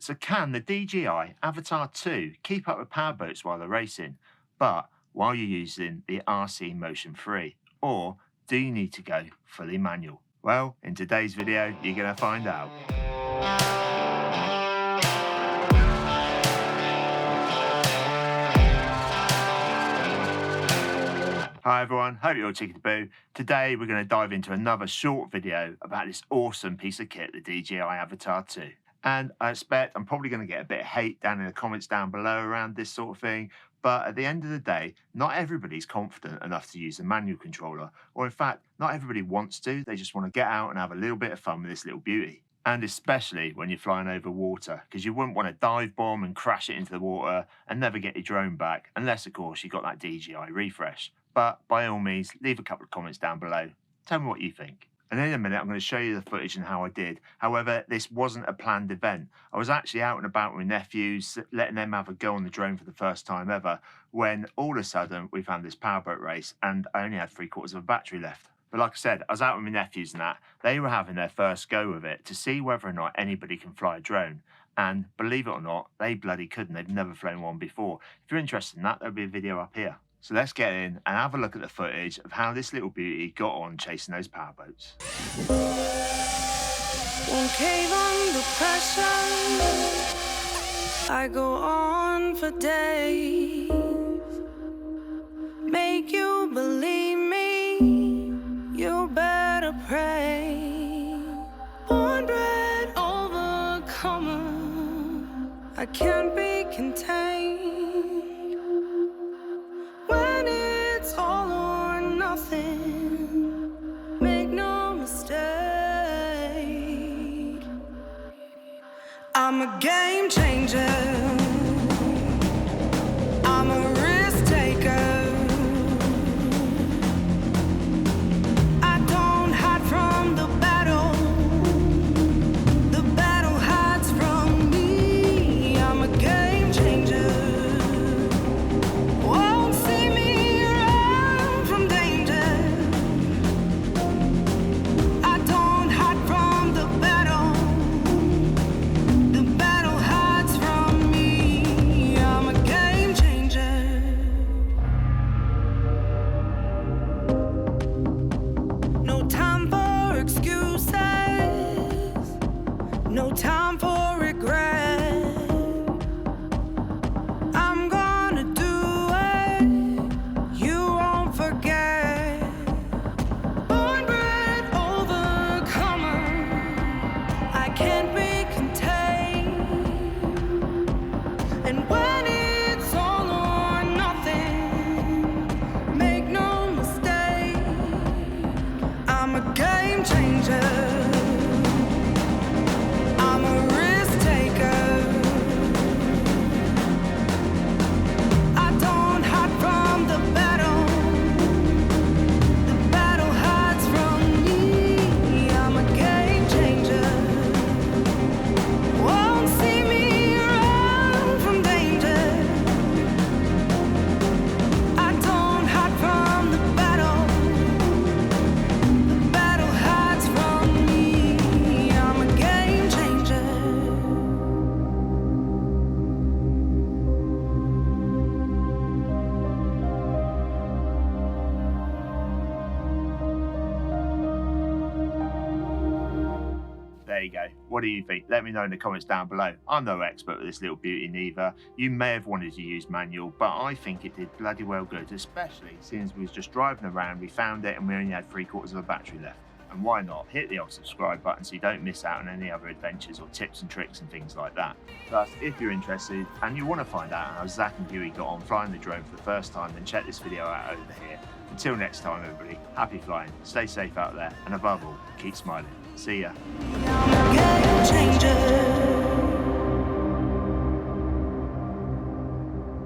So can the DJI Avata 2 keep up with powerboats while they're racing, but while you're using the RC Motion 3? Or do you need to go fully manual? Well, in today's video, you're going to find out. Hi everyone, hope you're all chickadee-boo. Today we're going to dive into another short video about this awesome piece of kit, the DJI Avata 2. And I expect I'm probably going to get a bit of hate down in the comments down below around this sort of thing, but at the end of the day, not everybody's confident enough to use a manual controller, or in fact, not everybody wants to. They just want to get out and have a little bit of fun with this little beauty. And especially when you're flying over water, because you wouldn't want to dive bomb and crash it into the water and never get your drone back, unless of course you got that DJI refresh. But by all means, leave a couple of comments down below. Tell me what you think. And in a minute, I'm going to show you the footage and how I did. However, this wasn't a planned event. I was actually out and about with my nephews, letting them have a go on the drone for the first time ever, when all of a sudden we found this powerboat race and I only had 3/4 of a battery left. But like I said, I was out with my nephews and that. They were having their first go of it to see whether or not anybody can fly a drone. And believe it or not, they bloody couldn't. They've never flown one before. If you're interested in that, there'll be a video up here. So let's get in and have a look at the footage of how this little beauty got on chasing those powerboats. Won't cave under pressure. I go on for days. Make you believe me, you better pray. Born bred overcomer, I can't be contained. When it's all or nothing, make no mistake, I'm a game changer, I'm a risk taker. I don't hide from the battle hides from me. I'm a game changer. No time for regret. I'm gonna do it, you won't forget. Born bred overcomer, I can't be contained. And when it's all or nothing, make no mistake, I'm a game changer. There you go. What do you think? Let me know in the comments down below. I'm no expert with this little beauty neither. You may have wanted to use manual, but I think it did bloody well good, especially since we was just driving around, we found it and we only had 3/4 of a battery left. And why not? Hit the old subscribe button so you don't miss out on any other adventures or tips and tricks and things like that. Plus, if you're interested and you want to find out how Zach and Huey got on flying the drone for the first time, then check this video out over here. Until next time, everybody, happy flying, stay safe out there, and above all, keep smiling. See ya. I'm a game changer.